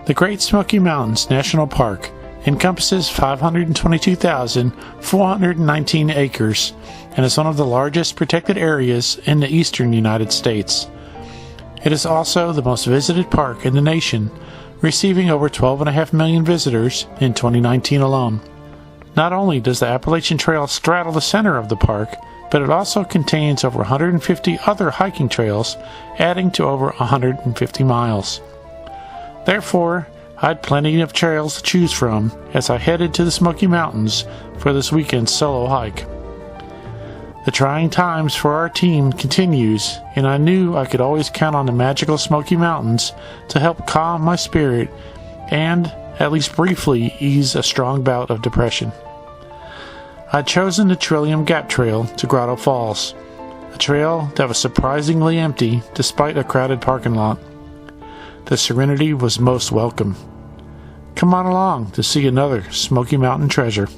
The Great Smoky Mountains National Park encompasses 522,419 acres and is one of the largest protected areas in the eastern United States. It is also the most visited park in the nation, receiving over 12.5 million visitors in 2019 alone. Not only does the Appalachian Trail straddle the center of the park, but it also contains over 150 other hiking trails, adding to over 150 miles. Therefore, I had plenty of trails to choose from as I headed to the Smoky Mountains for this weekend's solo hike. The trying times for our team continues, and I knew I could always count on the magical Smoky Mountains to help calm my spirit and, at least briefly, ease a strong bout of depression. I'd chosen the Trillium Trail to Grotto Falls, a trail that was surprisingly empty despite a crowded parking lot. The serenity was most welcome. Come on along to see another Smoky Mountain treasure.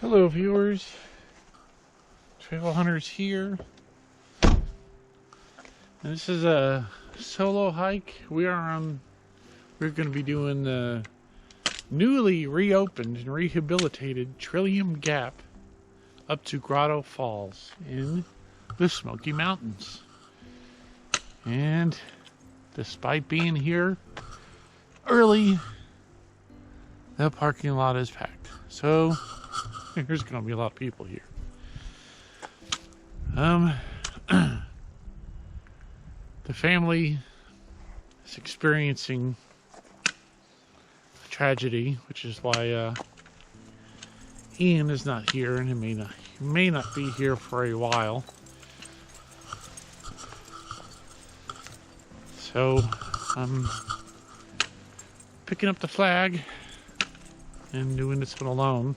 Hello viewers, Trail Hunters here, and this is a solo hike. We're going to be doing the newly reopened and rehabilitated Trillium Gap up to Grotto Falls in the Smoky Mountains. And despite being here early, the parking lot is packed. So there's going to be a lot of people here. The family is experiencing a tragedy, which is why Ian is not here, and he may not be here for a while. So I'm picking up the flag and doing this one alone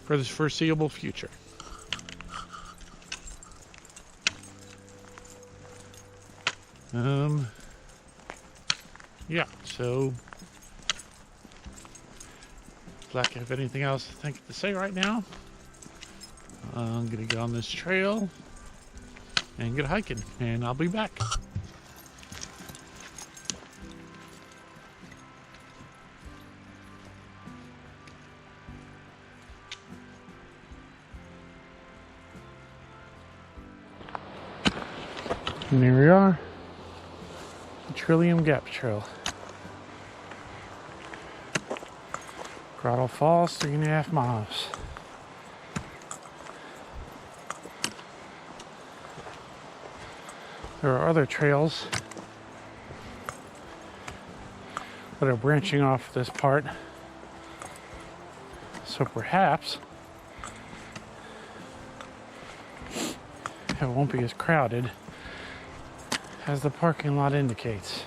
for the foreseeable future. Yeah, so lack of anything else to say right now. I'm gonna get on this trail and get hiking, and I'll be back. And here we are, the Trillium Gap Trail. Grotto Falls, 3.5 miles. There are other trails that are branching off this part, so perhaps it won't be as crowded as the parking lot indicates.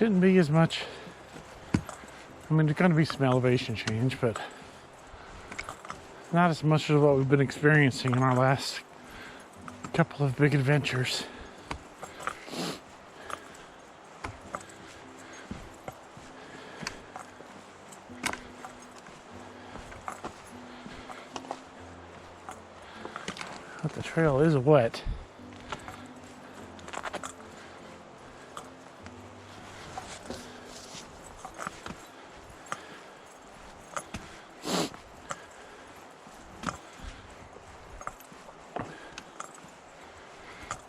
Shouldn't be as much. I mean, there's going to be some elevation change, but not as much as what we've been experiencing in our last couple of big adventures. But the trail is wet.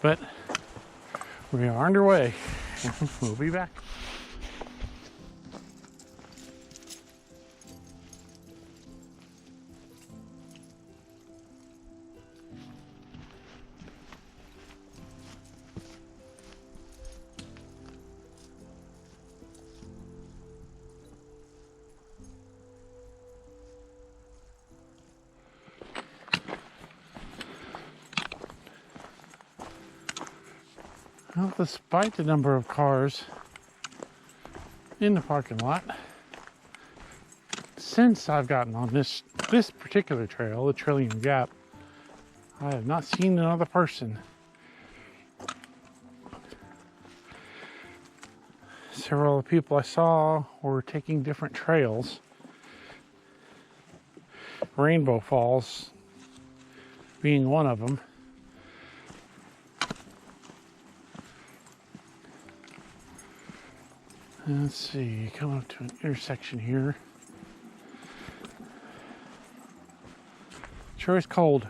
But we are underway. We'll be back. Well, despite the number of cars in the parking lot, since I've gotten on this particular trail, the Trillium Gap, I have not seen another person. Several of the people I saw were taking different trails. Rainbow Falls being one of them. Let's see, coming up to an intersection here. Sure is cold.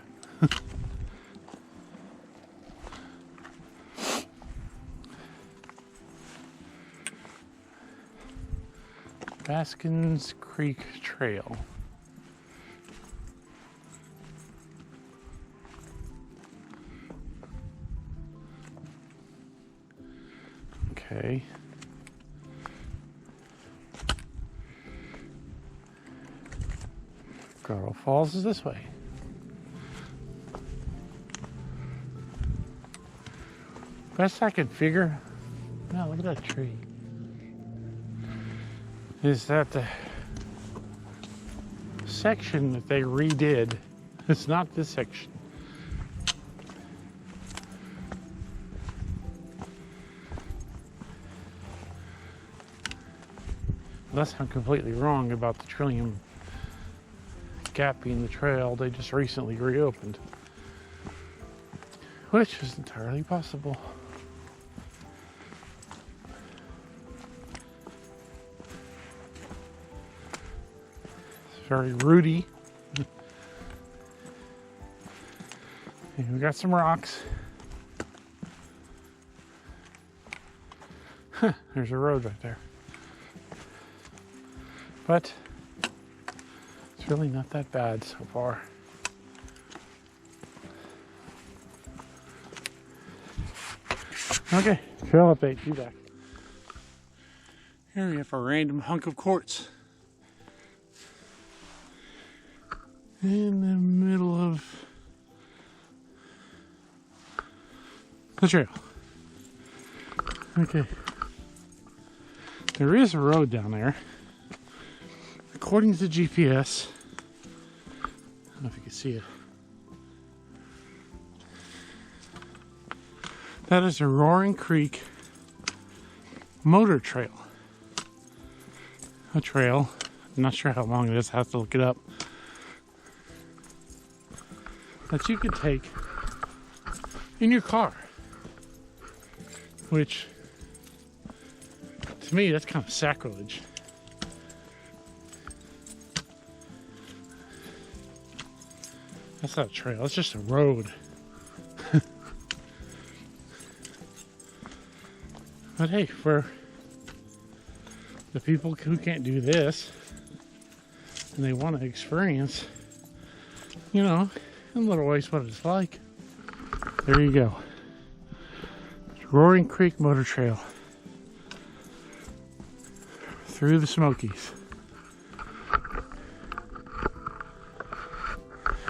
Baskins Creek Trail. Okay. Grotto Falls is this way. Best I could figure, now look at that tree, is that the section that they redid, it's not this section. Unless I'm completely wrong about the Trillium Gap being the trail they just recently reopened, which is entirely possible. It's very rooty. And we got some rocks. There's a road right there. But it's really not that bad so far. Okay, trail update, be back. Here we have a random hunk of quartz in the middle of the trail. Okay, there is a road down there. According to GPS, I don't know if you can see it. That is a Roaring Creek motor trail. A trail. I'm not sure how long it is. I have to look it up. That you could take in your car. Which, to me, that's kind of sacrilege. That's not a trail, it's just a road. But hey, for the people who can't do this and they want to experience, you know, in little ways what it's like, there you go. Roaring Creek Motor Trail through the Smokies.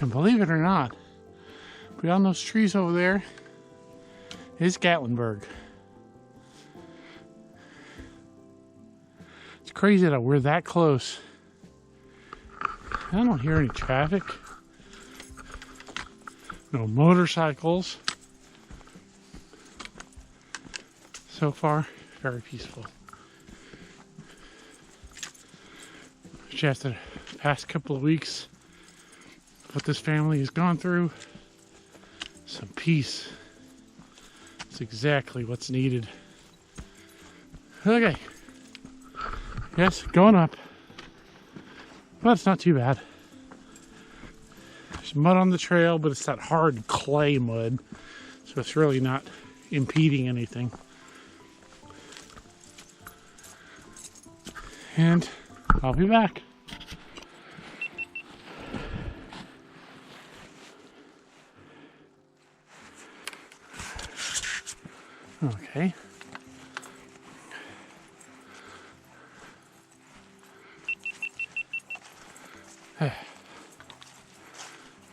And believe it or not, beyond those trees over there is Gatlinburg. crazy that we're that close. I don't hear any traffic. No motorcycles. So far, very peaceful. Just the past couple of weeks, what this family has gone through, some peace. It's exactly what's needed. Okay. Yes, going up. But it's not too bad. There's mud on the trail, but it's that hard clay mud. So it's really not impeding anything. And I'll be back. Okay.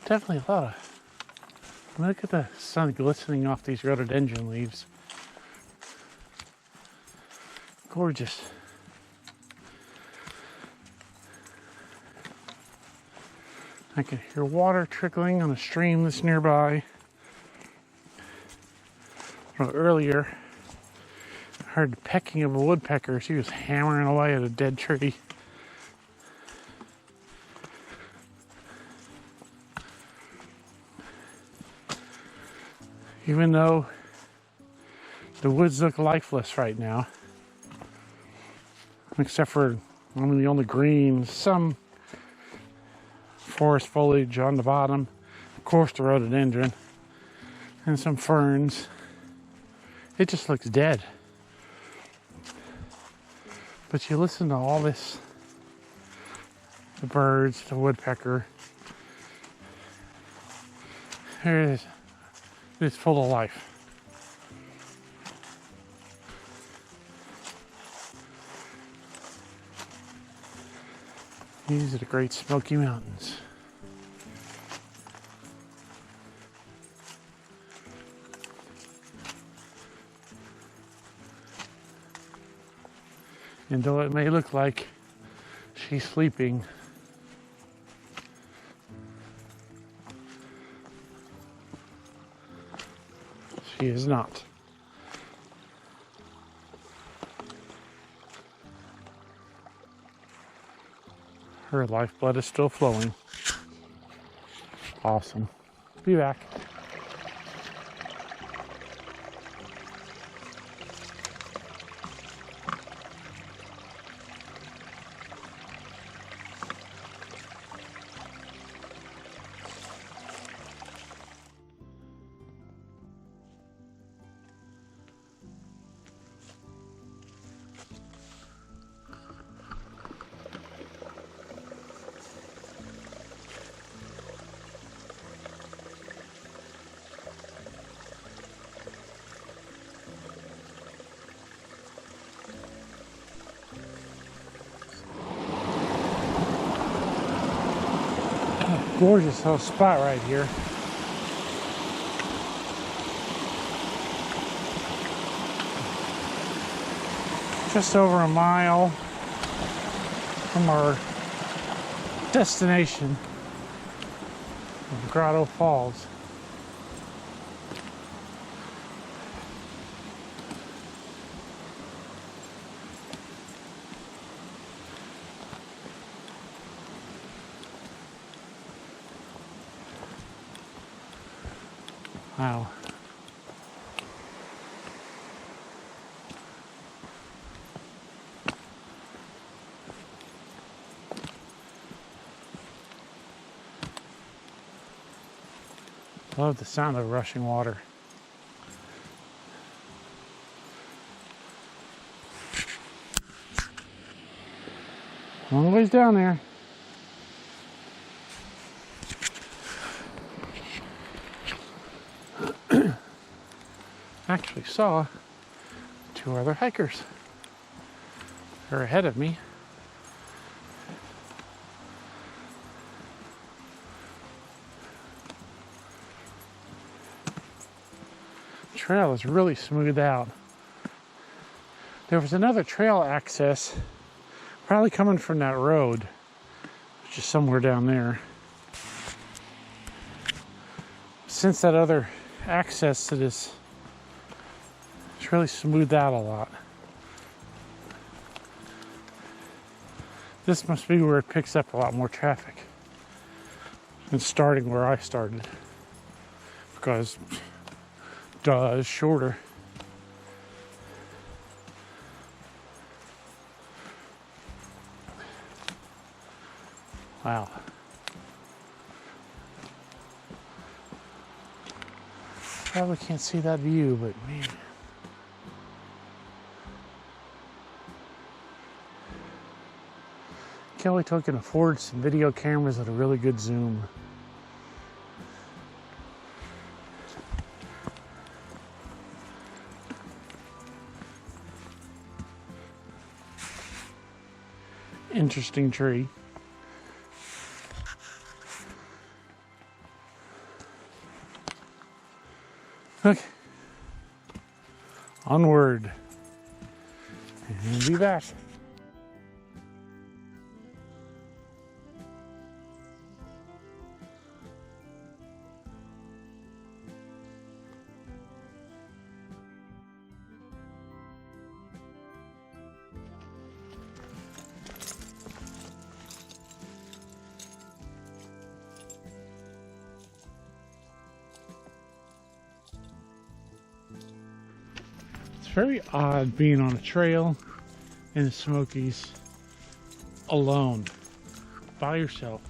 Definitely a lot of... Look at the sun glistening off these rhododendron leaves. Gorgeous. I can hear water trickling on a stream that's nearby. Well, earlier, I heard the pecking of a woodpecker. She was hammering away at a dead tree. Even though the woods look lifeless right now, except for the only green, some forest foliage on the bottom, of course the rhododendron, and some ferns. It just looks dead. But you listen to all this, the birds, the woodpecker, it's full of life. These are the Great Smoky Mountains. And though it may look like she's sleeping, she is not. Her lifeblood is still flowing. Awesome. Be back. Gorgeous little spot right here. Just over a mile from our destination of Grotto Falls. Wow. Love the sound of rushing water. Long ways down there. Actually saw 2 other hikers. They're ahead of me. The trail is really smoothed out. There was another trail access Probably coming from that road, which is somewhere down there. Since that other access to this, it's really smoothed out a lot. This must be where it picks up a lot more traffic than starting where I started, because duh, it's shorter. Wow. Probably can't see that view, but man. Can't wait till I can afford some video cameras with a really good zoom. Interesting tree. Okay. Onward. And be back. Very odd being on a trail in the Smokies alone, by yourself.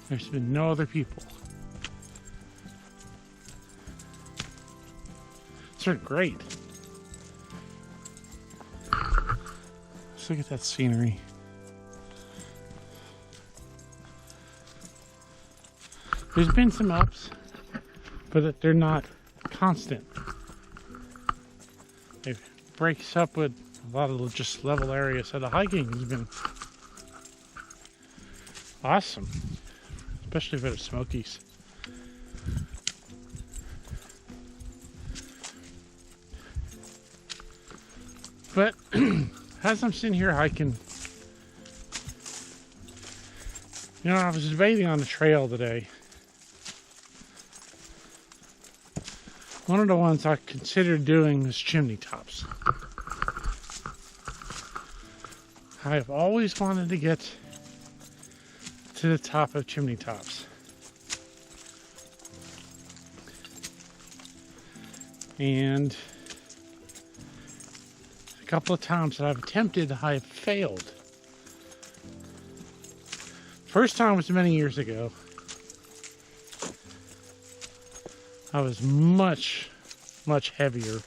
There's been no other people. It's sort of great. Let's look at that scenery. There's been some ups, but they're not constant. It breaks up with a lot of just level areas, so the hiking has been awesome, especially for the Smokies. But as I'm sitting here hiking, you know, I was debating on the trail today. One of the ones I considered doing is chimney tops. I have always wanted to get to the top of chimney tops. And a couple of times that I've attempted, I have failed. First time was many years ago. I was much heavier.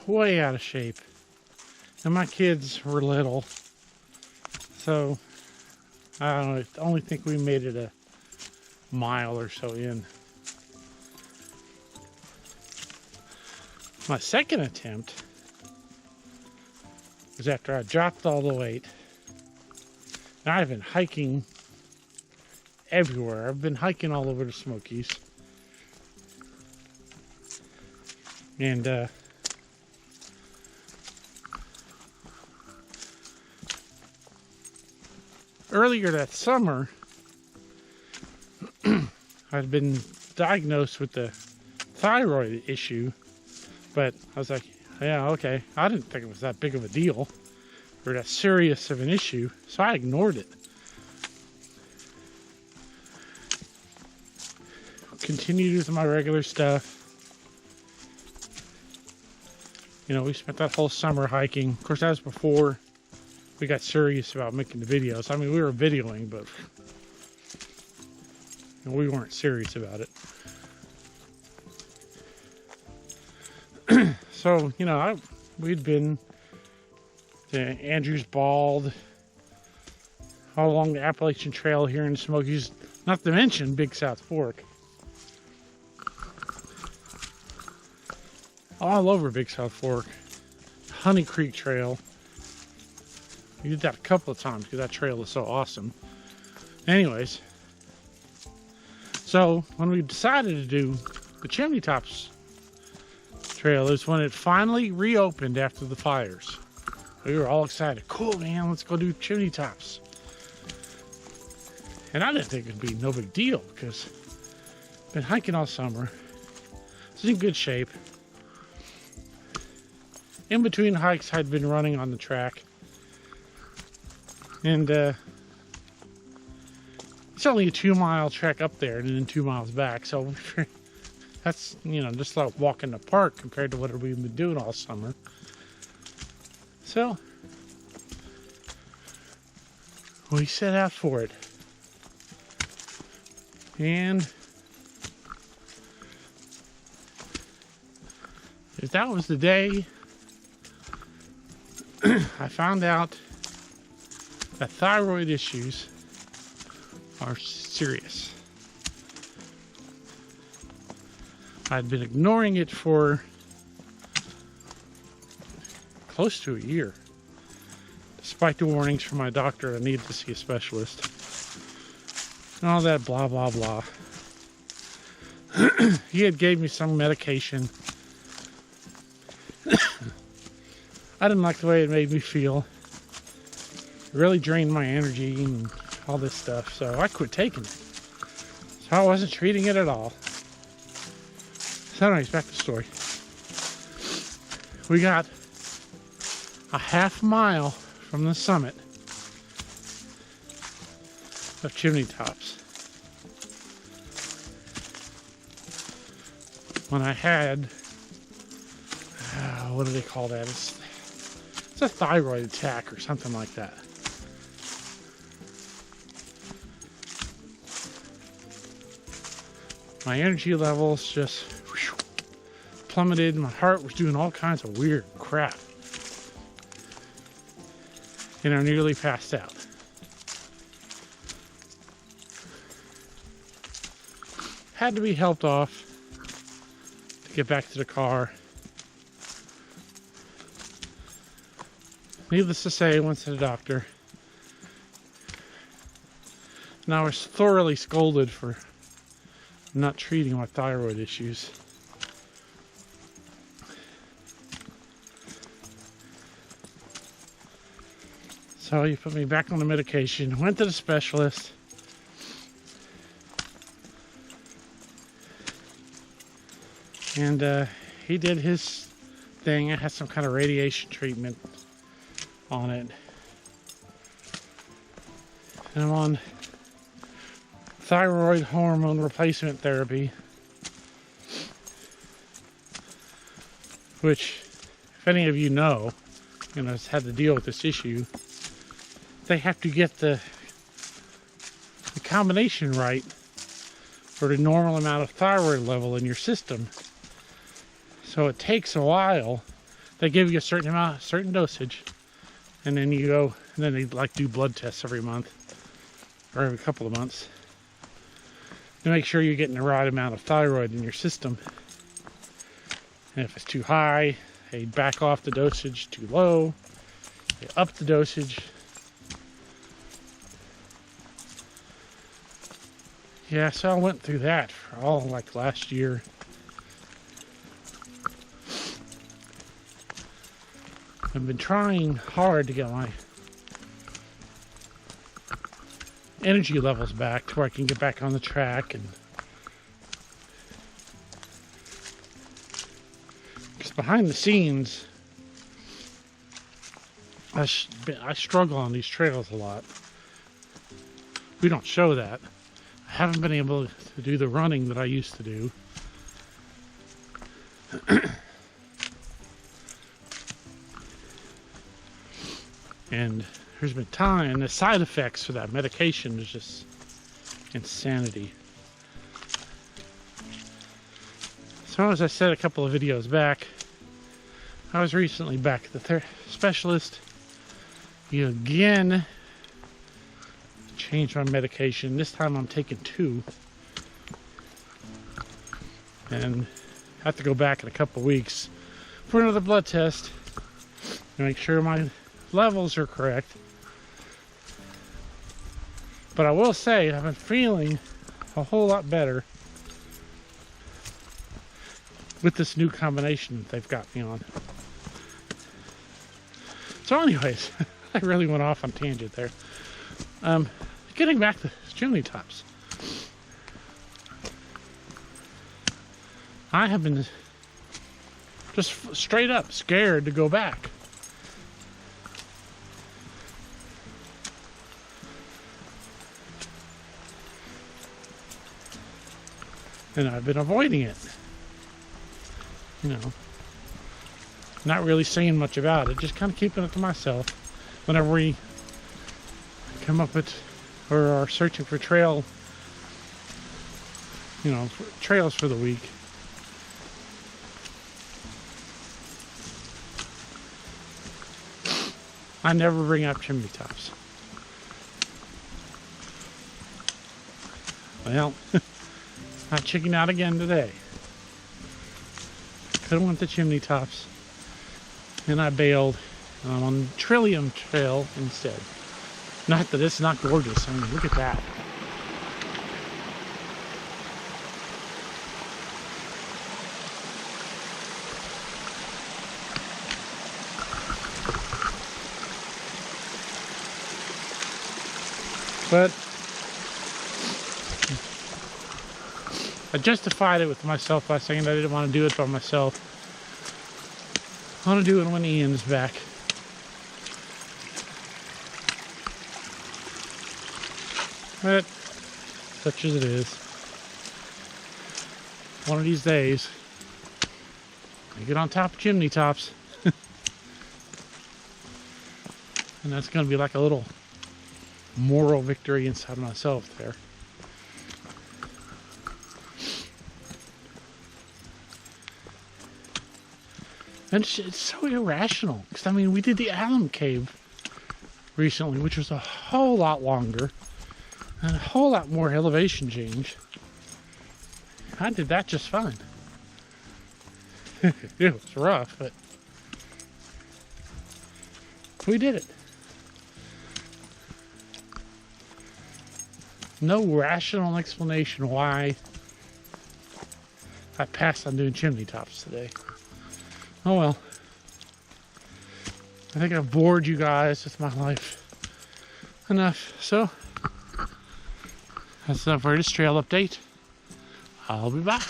Way out of shape. And my kids were little. So, I don't know, I only think we made it a mile or so in. My second attempt was after I dropped all the weight. And I've been hiking everywhere. I've been hiking all over the Smokies. And earlier that summer, I'd been diagnosed with the thyroid issue, but I was like, yeah, okay. I didn't think it was that big of a deal or that serious of an issue, so I ignored it. Continued with my regular stuff. You know, we spent that whole summer hiking. Of course, that was before we got serious about making the videos. I mean, we were videoing, but we weren't serious about it. So, you know, we'd been to Andrews Bald, all along the Appalachian Trail here in the Smokies, not to mention Big South Fork. All over Big South Fork. Honey Creek Trail. We did that a couple of times because that trail is so awesome. Anyways, so when we decided to do the Chimney Tops Trail is when it finally reopened after the fires. We were all excited. Cool, man, let's go do chimney tops. And I didn't think it'd be no big deal because I've been hiking all summer. It's in good shape. In between hikes, I'd been running on the track. And it's only a 2-mile trek up there and then 2 miles back. So that's, you know, just like walking the park compared to what we've been doing all summer. So we set out for it. And if that was the day I found out that thyroid issues are serious. I'd been ignoring it for close to a year. Despite the warnings from my doctor, I needed to see a specialist. And all that blah, blah, blah. He had gave me some medication. I didn't like the way it made me feel. It really drained my energy and all this stuff, so I quit taking it. So I wasn't treating it at all. So anyways, back to the story. We got a half mile from the summit of Chimney Tops when I had, what do they call that? It's a thyroid attack or something like that. My energy levels just plummeted. My heart was doing all kinds of weird crap. And I nearly passed out. Had to be helped off to get back to the car. Needless to say, I went to the doctor. And I was thoroughly scolded for not treating my thyroid issues. So he put me back on the medication, went to the specialist. And he did his thing. I had some kind of radiation treatment on it. And I'm on thyroid hormone replacement therapy, which, if any of you know, has had to deal with this issue, they have to get the combination right for the normal amount of thyroid level in your system. So it takes a while. They give you a certain amount, certain dosage, and then you go, and then they like do blood tests every month or every couple of months to make sure you're getting the right amount of thyroid in your system. And if it's too high, they back off the dosage. Too low, they up the dosage. Yeah, so I went through that for all like last year. I've been trying hard to get my energy levels back to where I can get back on the track, and because behind the scenes I struggle on these trails a lot. We don't show that. I haven't been able to do the running that I used to do. And there's been time, and the side effects for that medication is just insanity. So as I said a couple of videos back, I was recently back at the specialist. You again changed my medication. This time I'm taking 2. And I have to go back in a couple of weeks for another blood test to make sure my levels are correct. But I will say I've been feeling a whole lot better with this new combination that they've got me on. So anyways, I really went off on tangent there. Getting back to chimney tops. I have been just straight up scared to go back. And I've been avoiding it. You know, not really saying much about it, just kind of keeping it to myself. Whenever we come up with or are searching for trails for the week. I never bring up chimney tops. Well, I chickened out again today. Couldn't want the chimney tops, and I bailed on Trillium Trail instead. Not that it's not gorgeous. I mean, look at that. But I justified it with myself by saying I didn't want to do it by myself. I want to do it when Ian's back. But such as it is. One of these days, I get on top of chimney tops. And that's going to be like a little moral victory inside myself there. And it's so irrational. Because, I mean, we did the Alum Cave recently, which was a whole lot longer and a whole lot more elevation change. I did that just fine. It was rough, but we did it. No rational explanation why I passed on doing chimney tops today. Oh well. I think I've bored you guys with my life enough. So, that's enough for this trail update. I'll be back.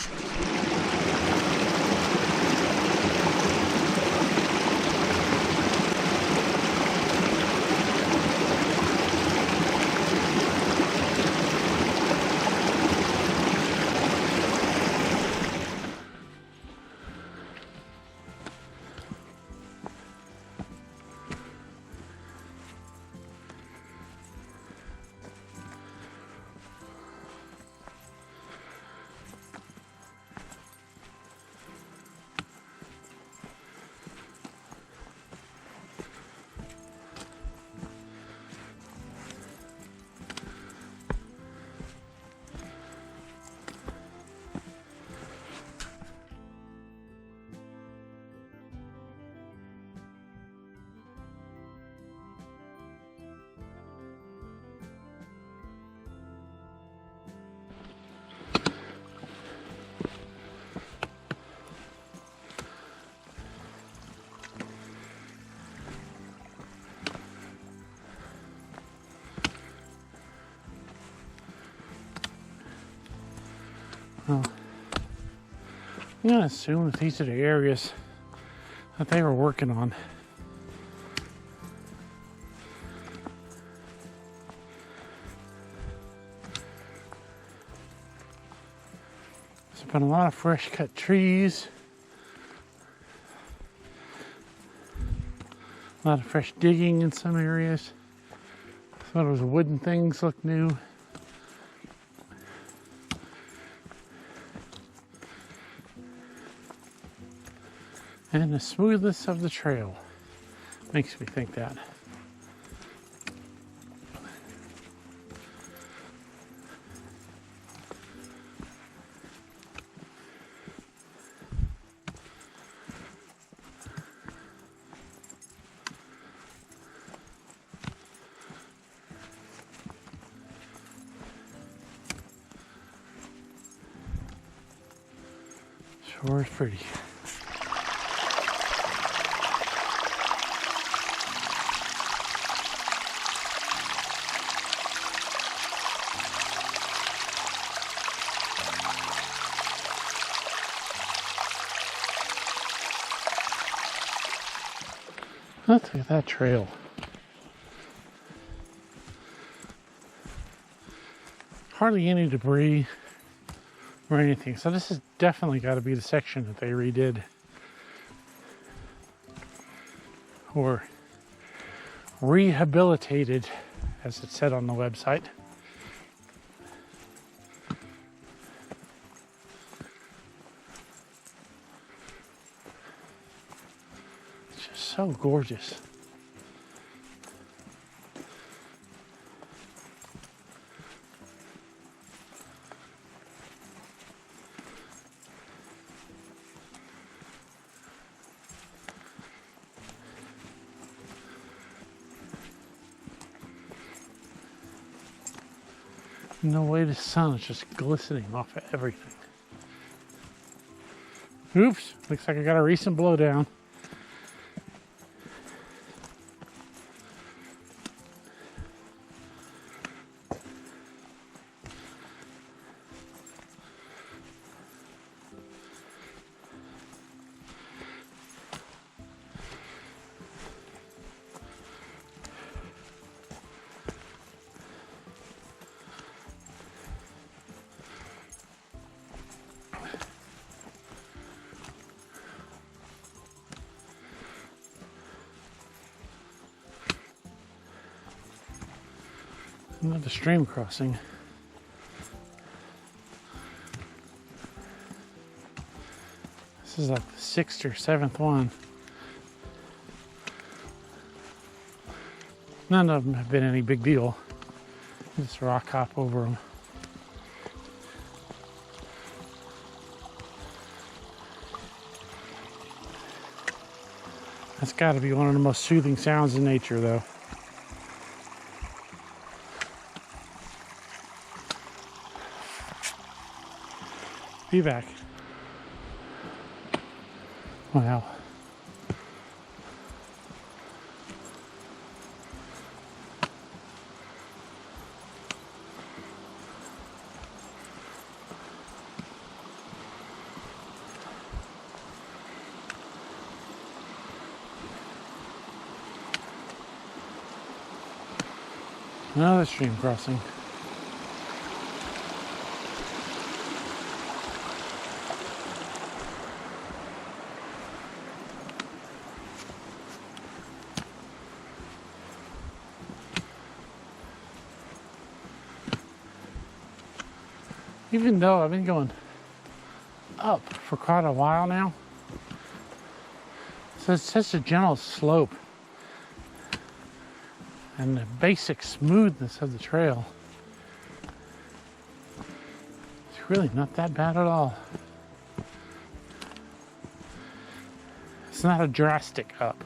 Well, I'm going to assume that these are the areas that they were working on. There's been a lot of fresh cut trees. A lot of fresh digging in some areas. Some of those wooden things look new. And the smoothness of the trail makes me think that. Sure is pretty. Look at that trail. Hardly any debris or anything. So this has definitely got to be the section that they redid. Or rehabilitated, as it said on the website. It's just so gorgeous. No way the sun is just glistening off of everything. Oops, looks like I got a recent blowdown. Another stream crossing. This is like the 6th or 7th one. None of them have been any big deal. Just rock hop over them. That's got to be one of the most soothing sounds in nature, though. Be back. Wow. Another stream crossing. Even though I've been going up for quite a while now, so it's such a gentle slope and the basic smoothness of the trail. It's really not that bad at all. It's not a drastic up.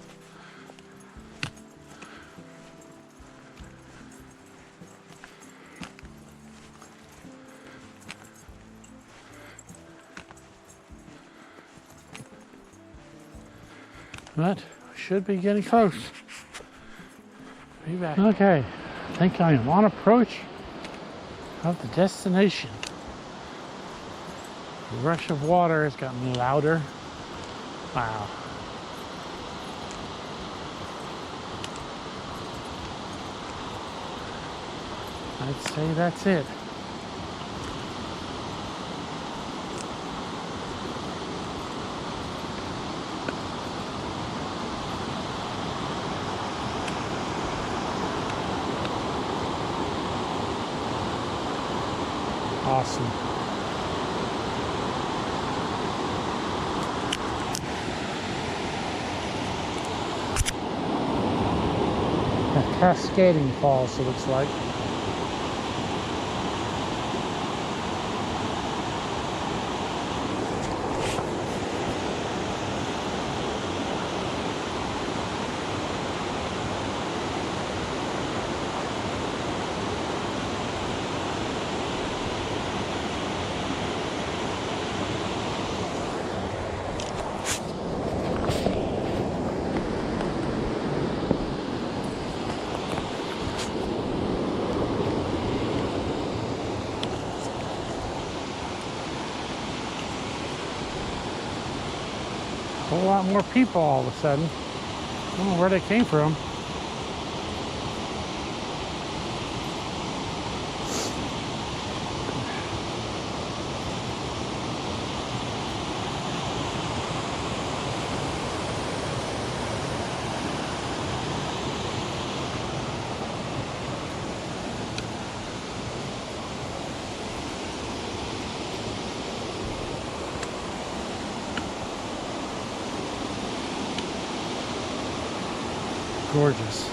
But we should be getting close. Be back. Okay, I think I am on approach of the destination. The rush of water has gotten louder. Wow. I'd say that's it. Awesome. A cascading falls, it looks like. A whole lot more people all of a sudden. I don't know where they came from. Gorgeous.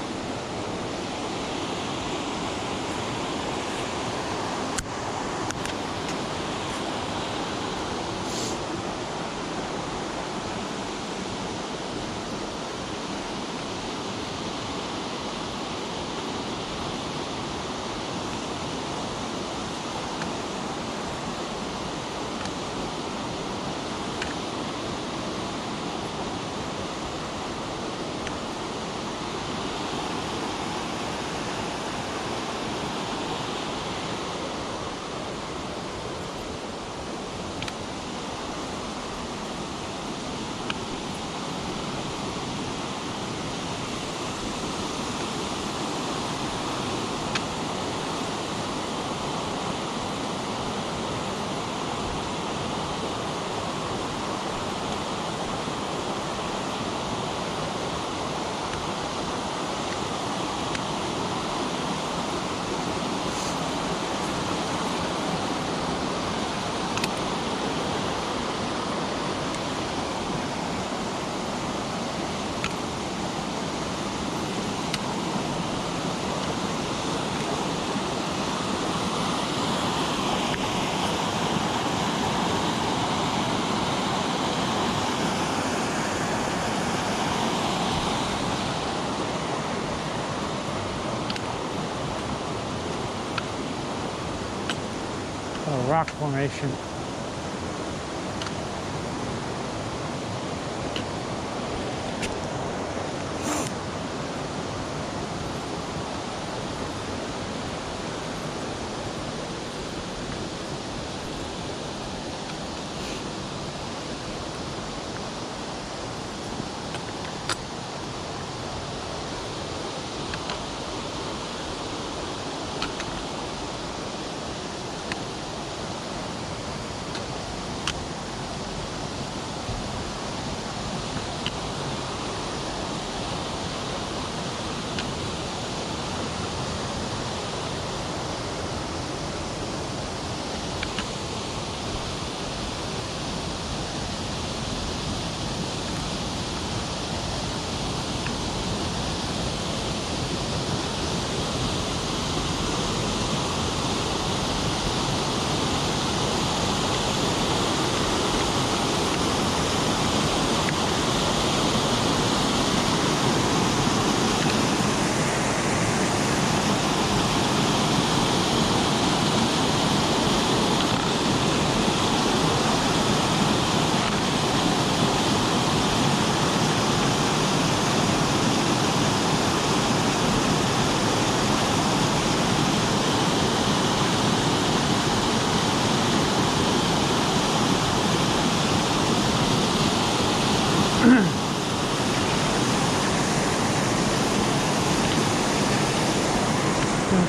Rock formation.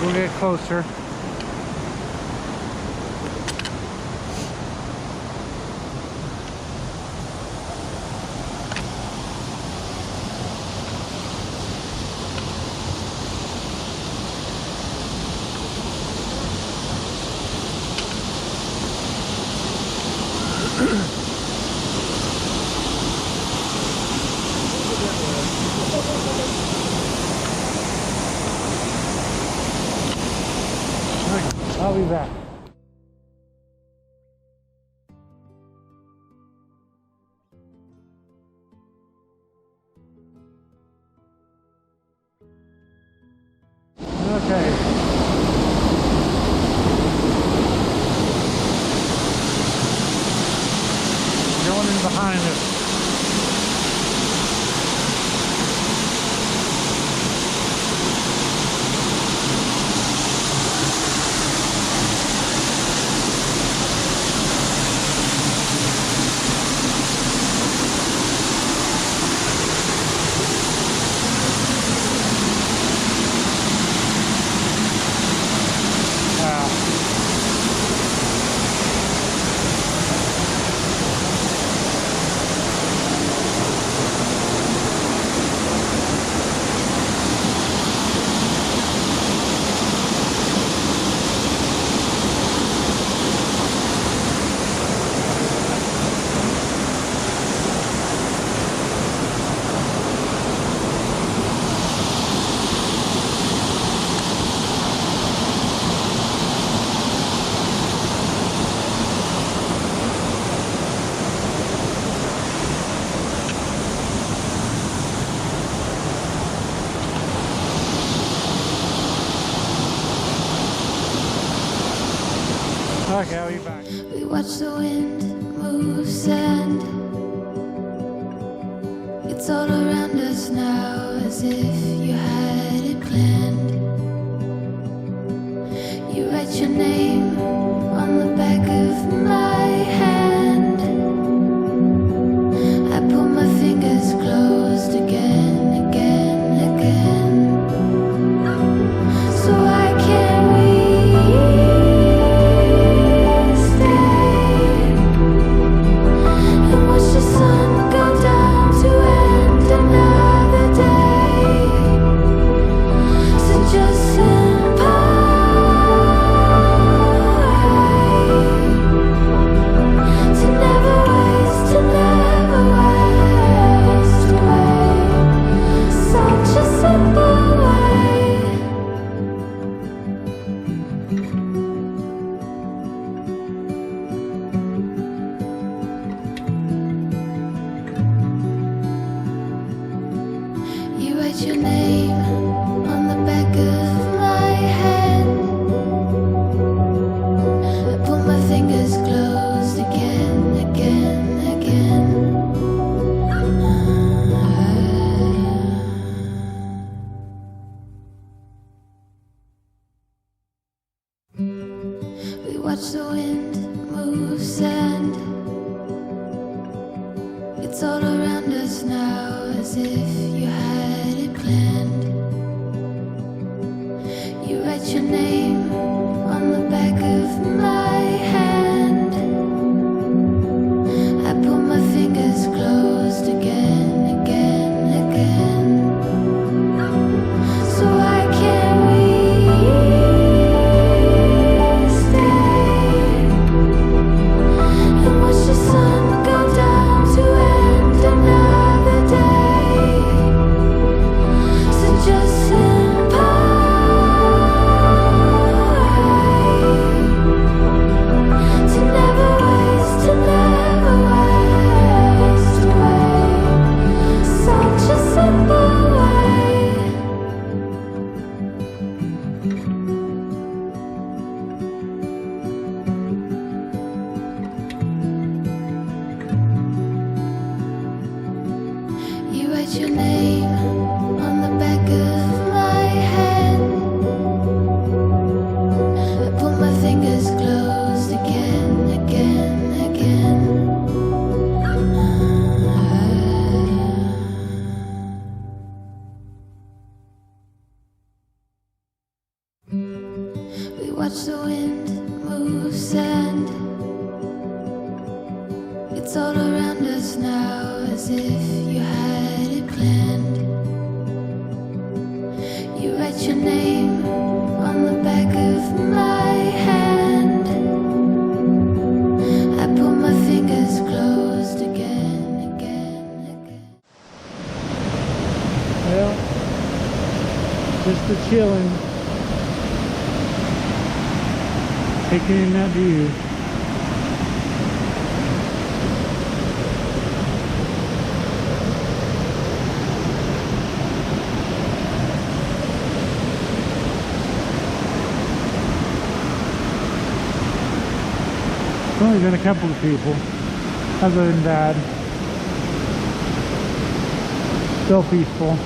We'll get closer. I'll be back. Okay. Going in behind us. back, Allie, back. We watch the wind move sand. It's all around us now, as if you had it planned. You write your name on the back of my hand. I pull my fingers closed again, again, again. So why can't we stay and watch the sun go down to end another day? So just sit to never waste away. Such a simple way. You write your name on the back of my hand. I pull my fingers closed again, again, again. We watch the wind move sand. It's all around us now, as if you had it planned. You write your name on the back of my hand. I pull my fingers closed again, again, again. So why can't we stay and watch the sun go down to end another day? So just sit to never waste away. Such a simple way. You write your name on the back of my hand. I pull my fingers closed again, again, again. We watch the wind move sand. It's all around us now, as if you had it planned. You write your name on the back of my hand. I pull my fingers closed again, again, again. Well, just the chilling. Taking in that view. It's only been a couple of people. Other than that, still peaceful.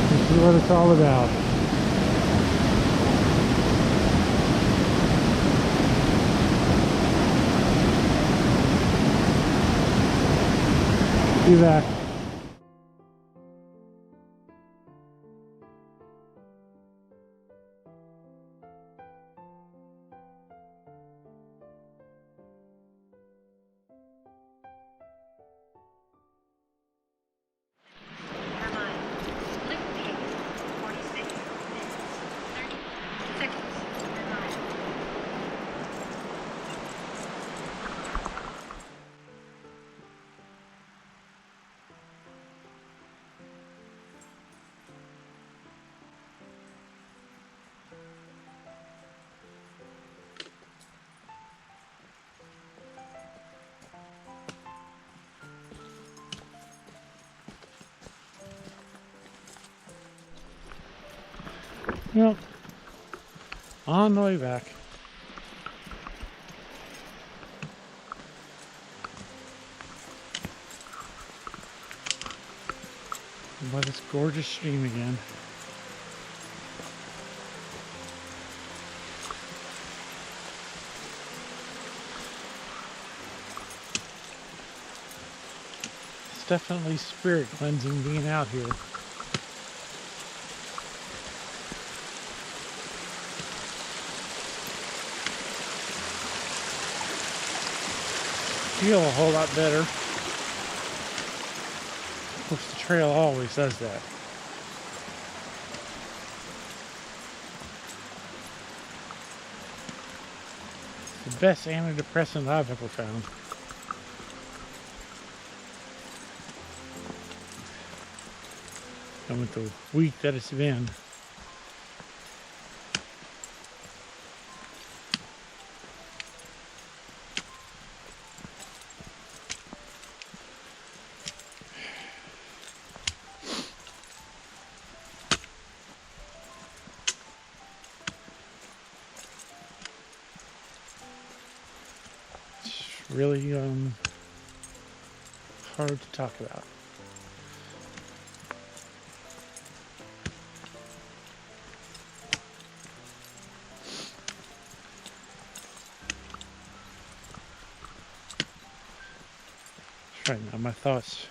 This is what it's all about. Be back. Yep. On the way back. By this gorgeous stream again. It's definitely spirit cleansing being out here. Feel a whole lot better. Of course, the trail always does that. It's the best antidepressant I've ever found. And with the week that it's been, really hard to talk about. Right now my thoughts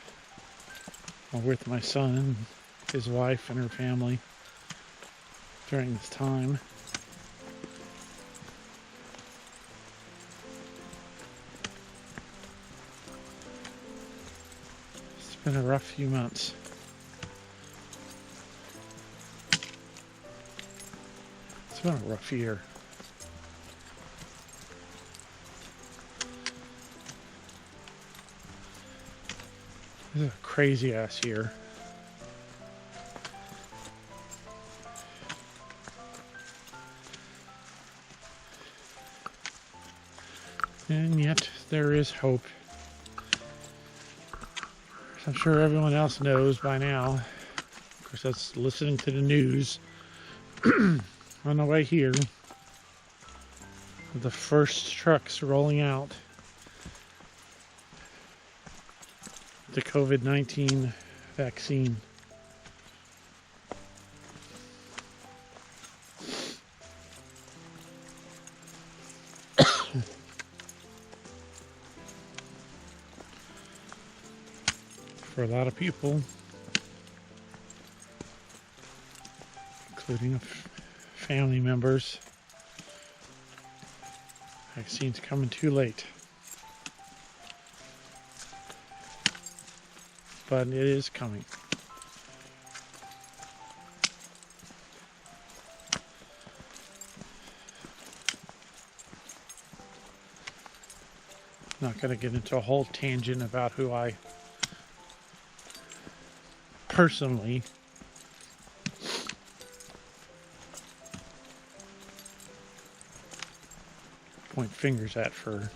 are with my son, his wife, and her family during this time. It's been a rough few months. It's been a rough year. This is a crazy ass year. And yet there is hope. I'm sure everyone else knows by now. Of course, that's listening to the news on the way here. The first trucks rolling out the COVID-19 vaccine. For a lot of people, including family members, vaccine's coming too late. But it is coming. Not going to get into a whole tangent about who I personally point fingers at for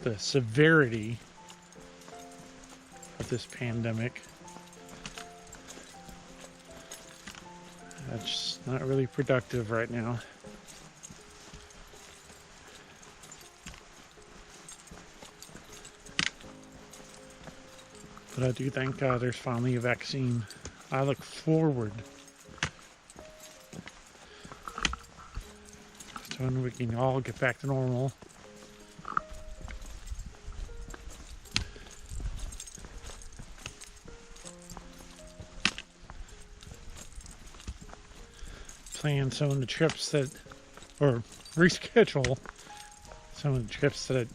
the severity of this pandemic. That's not really productive right now. But I do thank God there's finally a vaccine. I look forward to when we can all get back to normal. Plan some of the trips that, or reschedule some of the trips that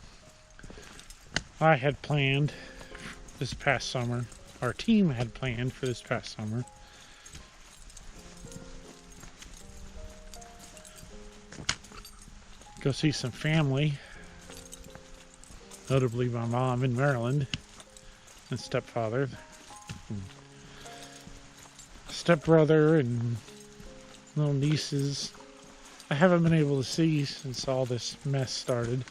I had planned this past summer. Our team had planned for this past summer. Go see some family, notably my mom in Maryland and stepfather, and stepbrother, and little nieces. I haven't been able to see since all this mess started.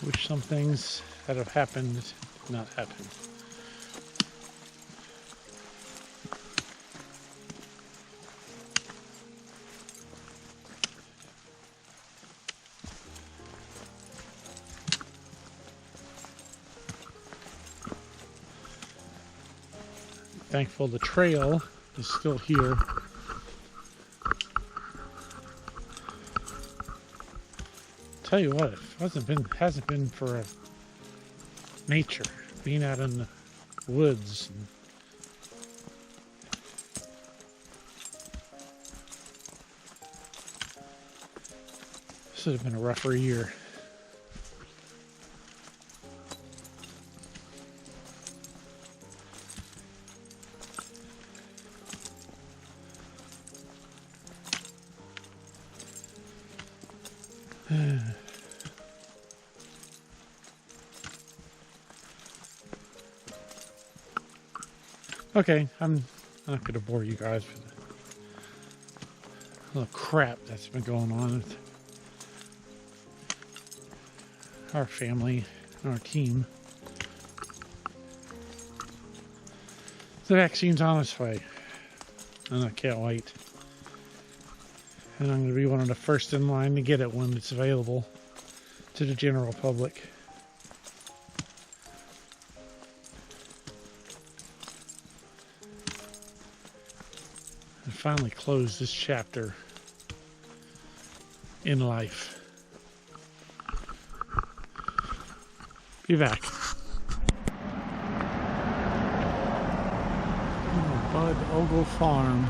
Wish some things that have happened did not happen. Thankful the trail is still here. Tell you what, if it hasn't been for nature, being out in the woods. This would have been a rougher year. Okay, I'm not going to bore you guys with the little crap that's been going on with our family and our team. The vaccine's on its way, and I can't wait. And I'm going to be one of the first in line to get it when it's available to the general public. And finally close this chapter in life. Be back. Bud Ogle Farm.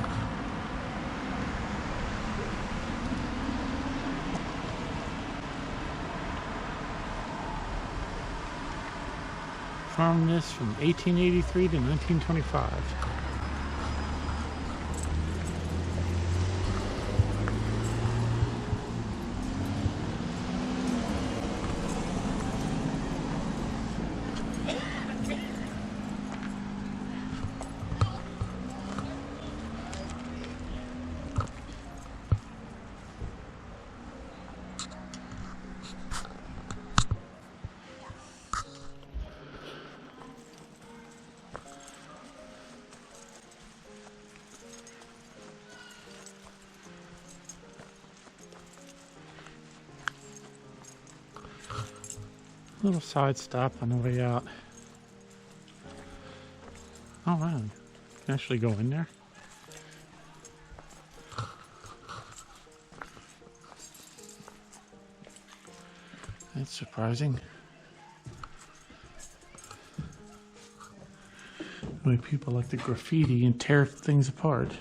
Farmed this from 1883 to 1925. Little side stop on the way out. Oh wow, you can actually go in there. That's surprising. The way people like to graffiti and tear things apart.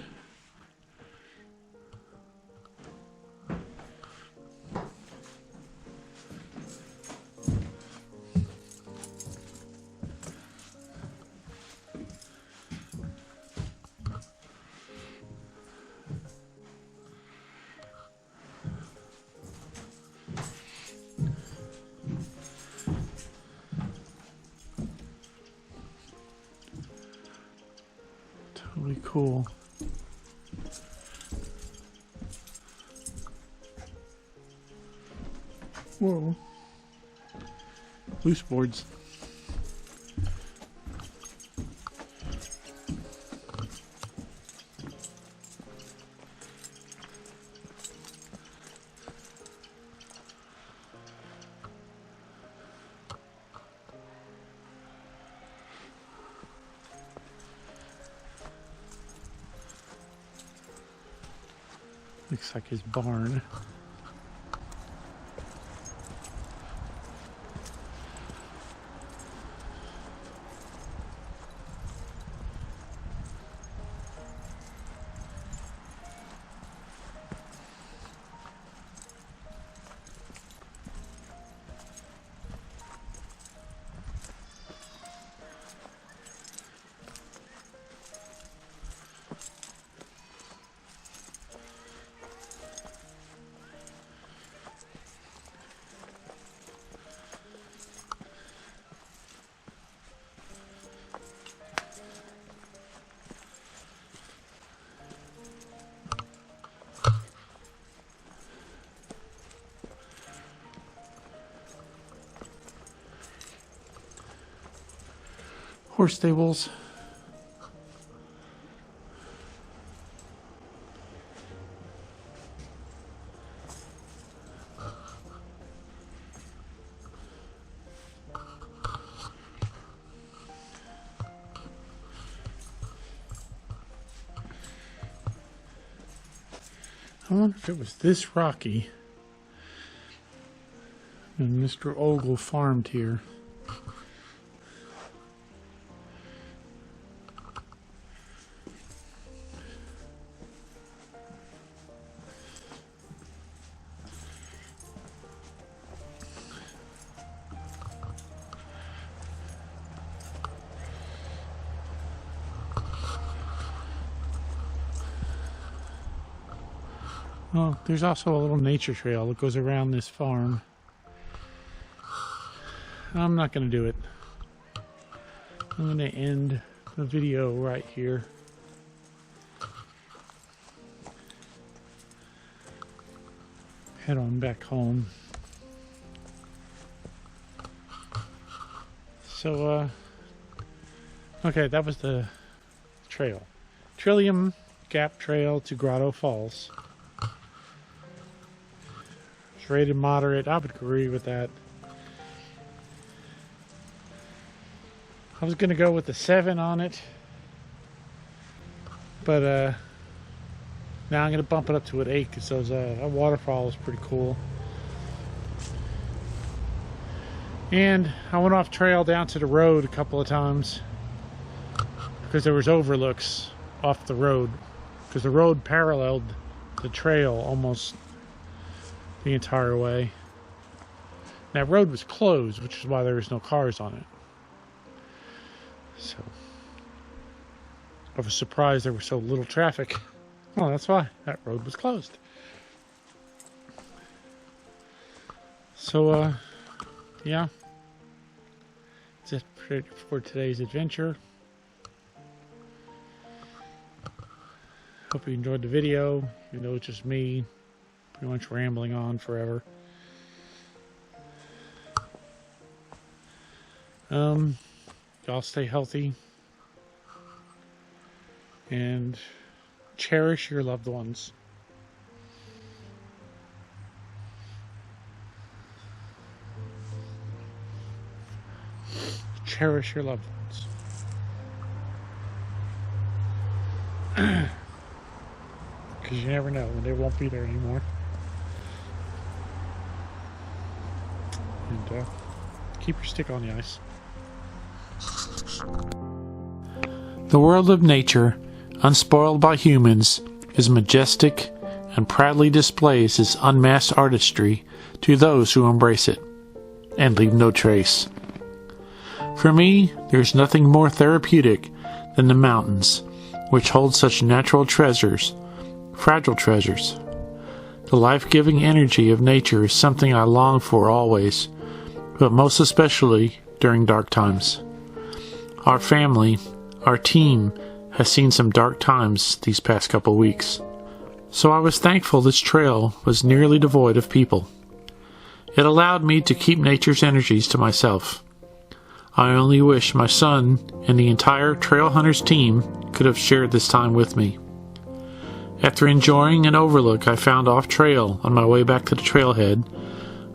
Totally cool. Whoa. Loose boards. Looks like his barn. horse stables. I wonder if it was this rocky and Mr. Ogle farmed here. Oh, there's also a little nature trail that goes around this farm. I'm not going to do it. I'm going to end the video right here. Head on back home. So, okay, that was the trail. Trillium Gap Trail to Grotto Falls. It's rated moderate. I would agree with that. I was going to go with the 7 on it, but now I'm going to bump it up to an 8 because those that waterfall is pretty cool. And I went off trail down to the road a couple of times because there was overlooks off the road, because the road paralleled the trail almost the entire way. That road was closed, which is why there was no cars on it. So I was surprised there was so little traffic. Oh, that's why that road was closed. So yeah, that's it for today's adventure. Hope you enjoyed the video. You know, it's just me pretty much rambling on forever. Y'all stay healthy and cherish your loved ones. Cherish your loved ones. Because you never know when they won't be there anymore. And keep your stick on the ice. The world of nature, unspoiled by humans, is majestic and proudly displays its unmasked artistry to those who embrace it and leave no trace. For me, there is nothing more therapeutic than the mountains, which hold such natural treasures, fragile treasures. The life-giving energy of nature is something I long for always, but most especially during dark times. Our family, our team, has seen some dark times these past couple weeks, so I was thankful this trail was nearly devoid of people. It allowed me to keep nature's energies to myself. I only wish my son and the entire Trail Hunters team could have shared this time with me. After enjoying an overlook I found off trail on my way back to the trailhead,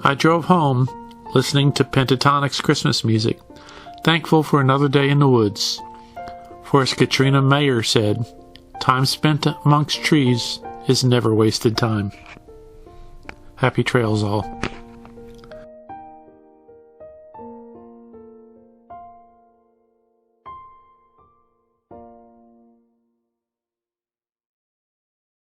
I drove home listening to Pentatonic's Christmas music, thankful for another day in the woods. For as Katrina Mayer said, time spent amongst trees is never wasted time. Happy trails all.